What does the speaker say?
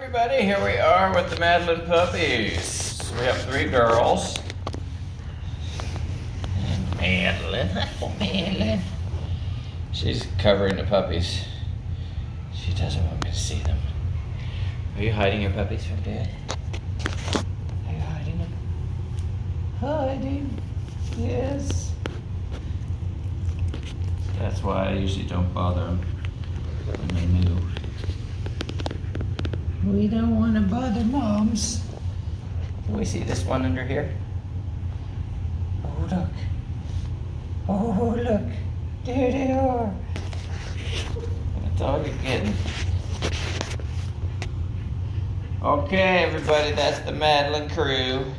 everybody, here we are with the Madeline puppies. So we have 3 girls. And Madeline, oh Madeline. She's covering the puppies. She doesn't want me to see them. Are you hiding your puppies from Dad? Are you hiding them? Hiding, yes. That's why I usually don't bother them when they move. We don't want to bother moms. Can we see this one under here? Oh, look. Oh, look. There they are. That's all you're getting. Okay, everybody, that's the Madeline crew.